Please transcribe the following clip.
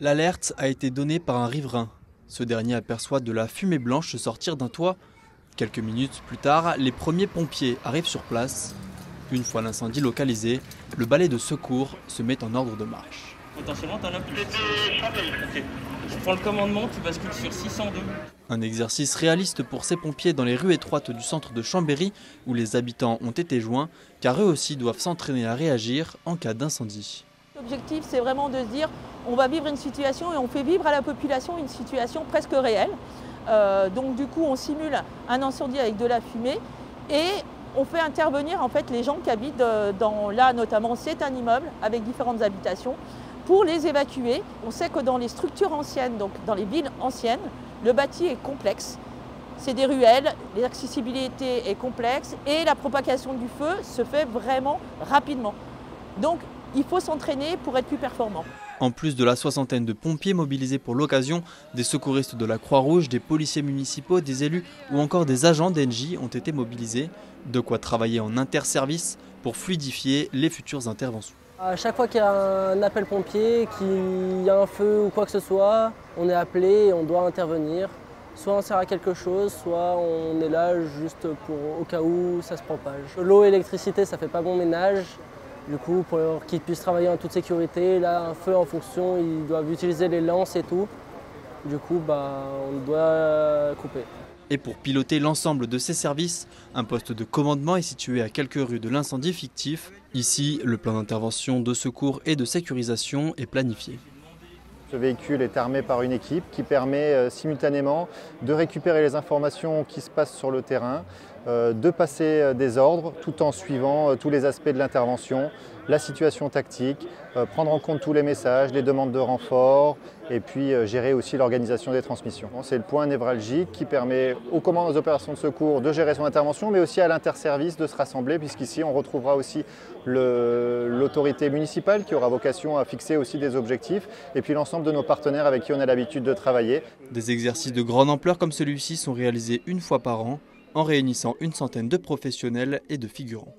L'alerte a été donnée par un riverain. Ce dernier aperçoit de la fumée blanche sortir d'un toit. Quelques minutes plus tard, les premiers pompiers arrivent sur place. Une fois l'incendie localisé, le balai de secours se met en ordre de marche. Potentiellement, tu as okay. Je prends le commandement, tu bascules sur 602. Un exercice réaliste pour ces pompiers dans les rues étroites du centre de Chambéry où les habitants ont été joints, car eux aussi doivent s'entraîner à réagir en cas d'incendie. L'objectif, c'est vraiment de se dire on va vivre une situation et on fait vivre à la population une situation presque réelle. Donc du coup, on simule un incendie avec de la fumée et on fait intervenir en fait les gens qui habitent là notamment c'est un immeuble avec différentes habitations pour les évacuer. On sait que dans les structures anciennes, donc dans les villes anciennes, le bâti est complexe. C'est des ruelles, l'accessibilité est complexe et la propagation du feu se fait vraiment rapidement. Donc il faut s'entraîner pour être plus performant. En plus de la soixantaine de pompiers mobilisés pour l'occasion, des secouristes de la Croix-Rouge, des policiers municipaux, des élus ou encore des agents d'Engie ont été mobilisés. De quoi travailler en interservice pour fluidifier les futures interventions. À chaque fois qu'il y a un appel pompier, qu'il y a un feu ou quoi que ce soit, on est appelé et on doit intervenir. Soit on sert à quelque chose, soit on est là juste au cas où ça se propage. L'eau et l'électricité, ça fait pas bon ménage. Du coup, pour qu'ils puissent travailler en toute sécurité, là, un feu en fonction, ils doivent utiliser les lances et tout. Du coup, on doit couper. Et pour piloter l'ensemble de ces services, un poste de commandement est situé à quelques rues de l'incendie fictif. Ici, le plan d'intervention, de secours et de sécurisation est planifié. Ce véhicule est armé par une équipe qui permet simultanément de récupérer les informations qui se passent sur le terrain, de passer des ordres tout en suivant tous les aspects de l'intervention, la situation tactique, prendre en compte tous les messages, les demandes de renfort et puis gérer aussi l'organisation des transmissions. C'est le point névralgique qui permet aux commandes aux opérations de secours de gérer son intervention mais aussi à l'interservice de se rassembler puisqu'ici on retrouvera aussi l'autorité municipale qui aura vocation à fixer aussi des objectifs et puis l'ensemble de nos partenaires avec qui on a l'habitude de travailler. Des exercices de grande ampleur comme celui-ci sont réalisés une fois par an en réunissant une centaine de professionnels et de figurants.